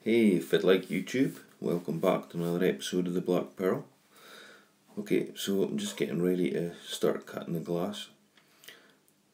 Hey, if you'd like YouTube, welcome back to another episode of the Black Pearl. Okay, so I'm just getting ready to start cutting the glass.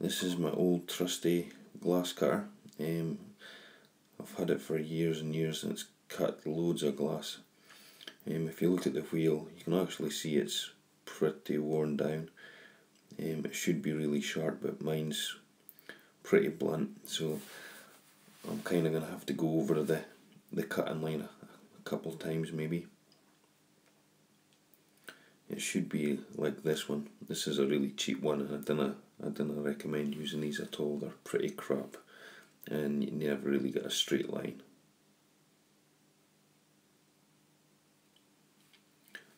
This is my old trusty glass cutter. I've had it for years and years and it's cut loads of glass. If you look at the wheel, you can actually see it's pretty worn down. It should be really sharp, but mine's pretty blunt, so I'm kind of going to have to go over the cutting line a couple times maybe. It should be like this one. This is a really cheap one and I didn't recommend using these at all. They're pretty crap and you never really get a straight line.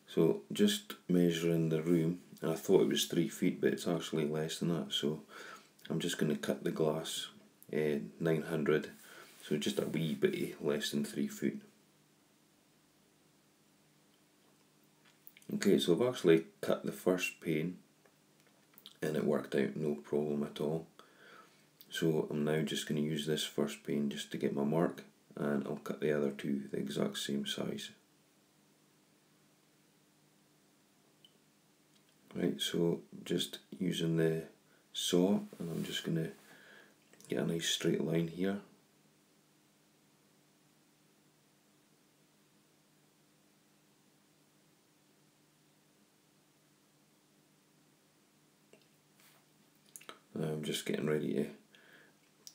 So just measuring the room, I thought it was 3 feet but it's actually less than that, so I'm just going to cut the glass 900, so just a wee bit less than 3 feet. Okay, so I've actually cut the first pane and it worked out no problem at all. So I'm now just going to use this first pane just to get my mark, and I'll cut the other two the exact same size. Right, so just using the saw, and I'm just going to get a nice straight line here. I'm just getting ready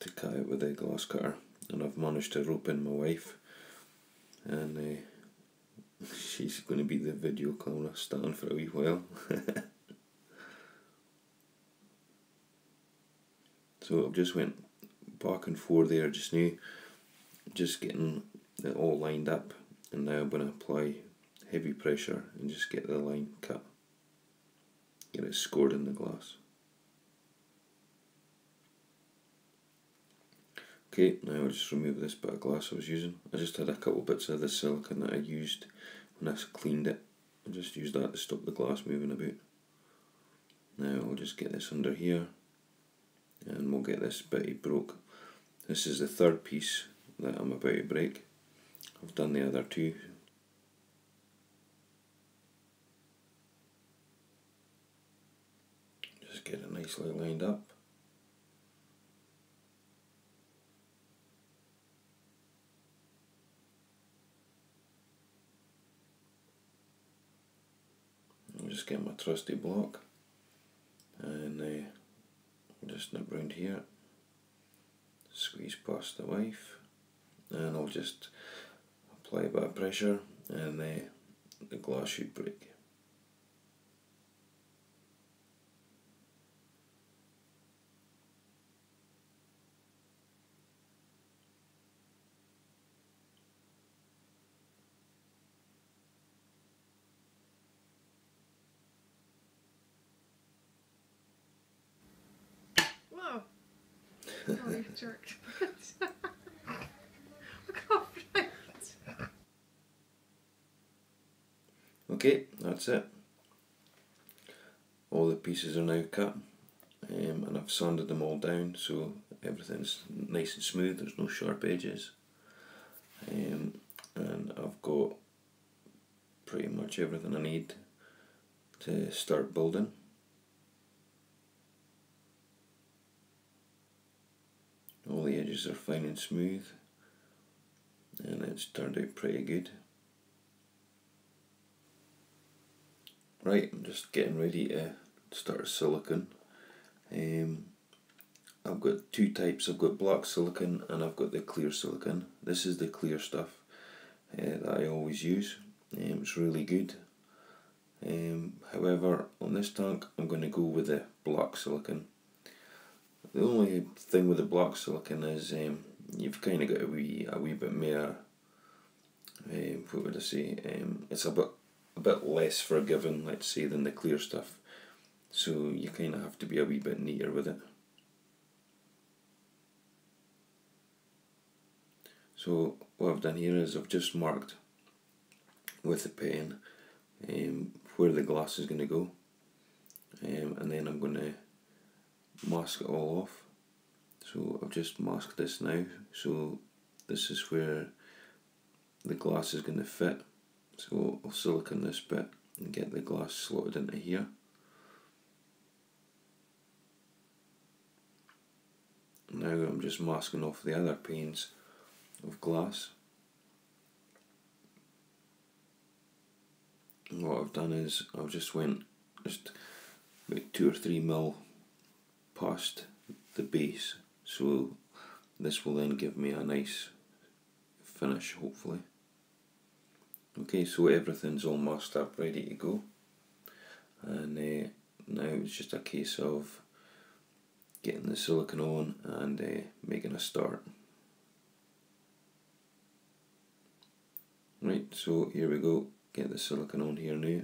to cut it with a glass cutter, and I've managed to rope in my wife, and she's going to be the video camera stand for a wee while. So I've just went back and forth there just now, just getting it all lined up, and now I'm going to apply heavy pressure and just get the line cut, get it scored in the glass. Okay, now I'll just remove this bit of glass I was using. I just had a couple bits of the silicone that I used when I cleaned it. I just used that to stop the glass moving about. Now I'll just get this under here and we'll get this bit broke. This is the third piece that I'm about to break. I've done the other two. Just get it nicely lined up. I'll just get my trusty block and just nip round here, squeeze past the wife, and I'll just apply a bit of pressure and the glass should break. Whoa! Oh, you jerked. Look how bright. Okay, that's it. All the pieces are now cut, and I've sanded them all down so everything's nice and smooth, there's no sharp edges. And I've got pretty much everything I need to start building. All the edges are fine and smooth, and it's turned out pretty good. Right, I'm just getting ready to start silicone. I've got two types. I've got black silicone and I've got the clear silicone. This is the clear stuff that I always use. It's really good. However, on this tank I'm going to go with the black silicone. The only thing with the black silicone is you've kind of got a wee bit more, what would I say, it's a bit less forgiving, let's say, than the clear stuff, so you kind of have to be a wee bit neater with it. So what I've done here is I've just marked with the pen where the glass is going to go, and then I'm going to mask it all off. So I've just masked this now, so this is where the glass is going to fit. So I'll silicone this bit and get the glass slotted into here. Now I'm just masking off the other panes of glass. And what I've done is I've just went about 2 or 3 mil past the base, so this will then give me a nice finish, hopefully. Okay, so everything's all masked up, ready to go, and now it's just a case of getting the silicone on and making a start. Right, so here we go, get the silicone on here now.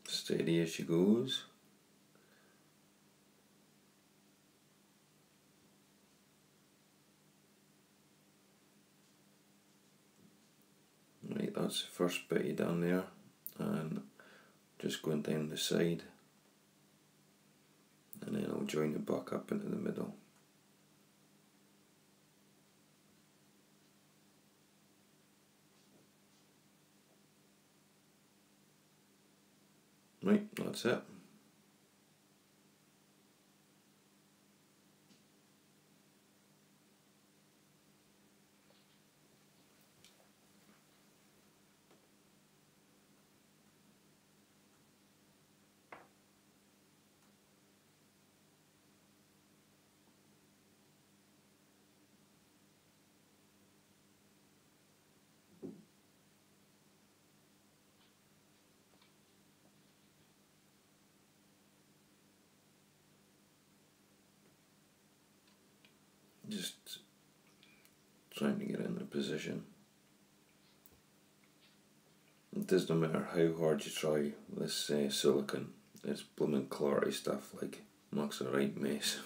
Steady as she goes. Right, that's the first bitty down there, and just going down the side, and then I'll join it back up into the middle. Right, that's it. Just trying to get it in a position. It doesn't matter how hard you try this silicone, it's blooming clarity stuff, like, makes a right mess.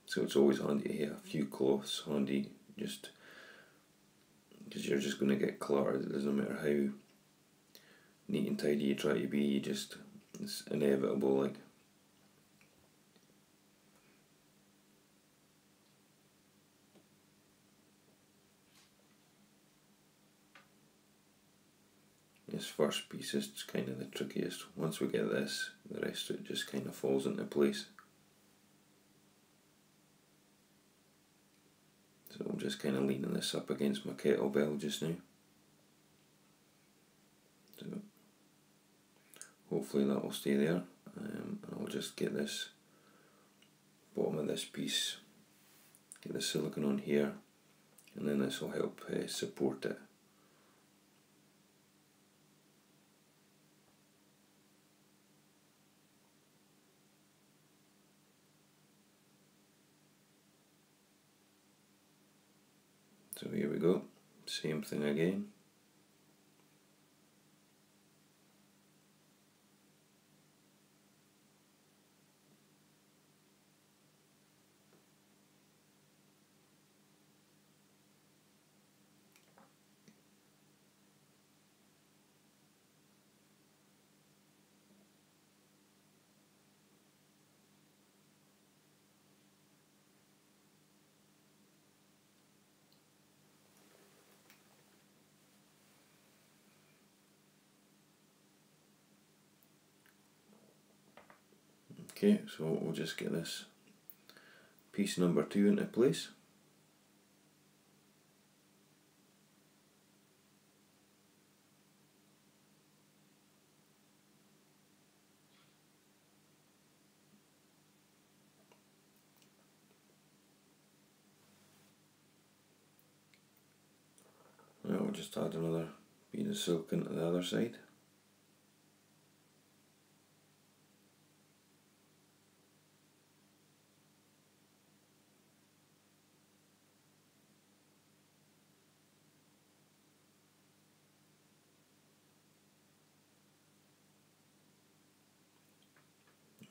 So it's always handy to have a few cloths handy, just because you're just going to get cluttered. It doesn't matter how neat and tidy you try to be, it's inevitable, like. This first piece is kind of the trickiest. Once we get this, the rest of it just kind of falls into place. So I'm just kind of leaning this up against my kettlebell just now. So hopefully that will stay there. And I'll just get this bottom of this piece, get the silicone on here, and then this will help support it. So here we go, same thing again. Okay, so we'll just get this piece number 2 into place. Now we'll just add another bead of silicone to the other side.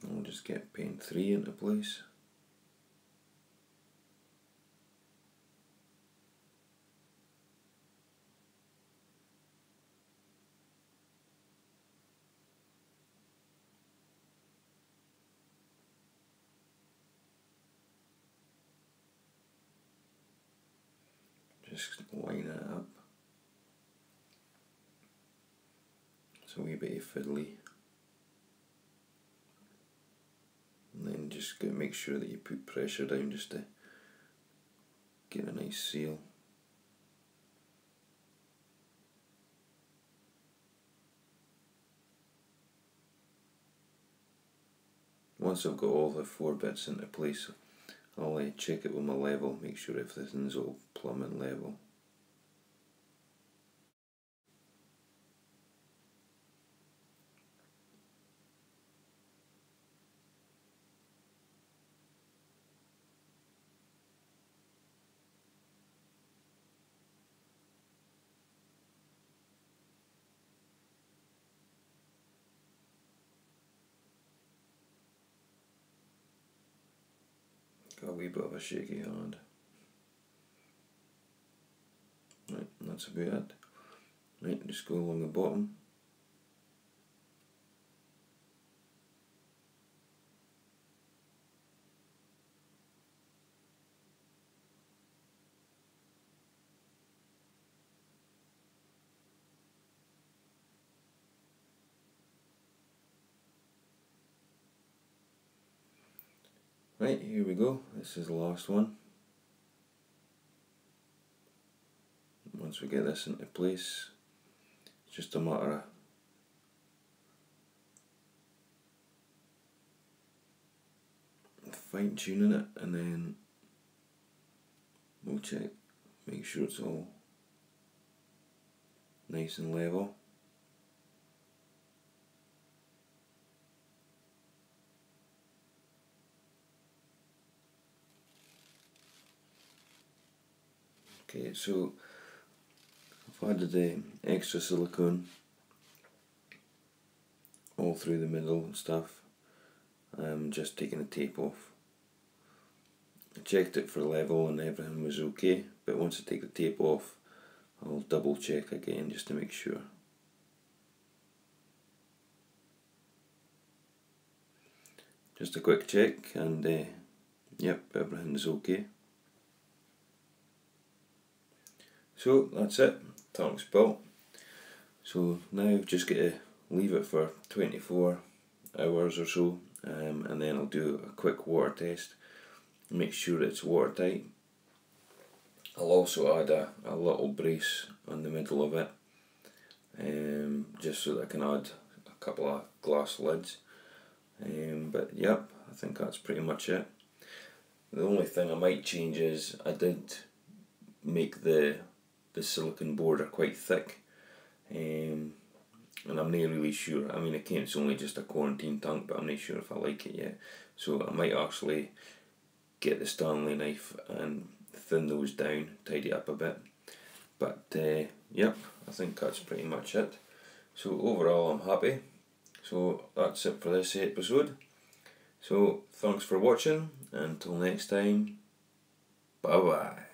I'll just get pen 3 into place. Just line it up. It's a wee bit fiddly. And then just make sure that you put pressure down just to get a nice seal. Once I've got all the 4 bits into place, I'll check it with my level, make sure everything's all plumb and level. Got a wee bit of a shaky hand. Right, that's about it. Right, just go along the bottom. Right, here we go. This is the last one. Once we get this into place, it's just a matter of fine tuning it, and then we'll check, make sure it's all nice and level. Okay, so I've added the extra silicone all through the middle and stuff. I'm just taking the tape off. I checked it for level and everything was okay, but once I take the tape off, I'll double check again just to make sure. Just a quick check, and yep, everything's okay. So that's it, tank's built. So now I've just got to leave it for 24 hours or so, and then I'll do a quick water test, make sure it's watertight. I'll also add a little brace on the middle of it, just so that I can add a couple of glass lids. But yep, I think that's pretty much it. The only thing I might change is I did make the silicone border quite thick, and I'm not really sure. I mean, it's only just a quarantine tank, but I'm not sure if I like it yet. So I might actually get the Stanley knife and thin those down, tidy up a bit. But yep, I think that's pretty much it. So overall I'm happy. So that's it for this episode. So thanks for watching, until next time, bye bye.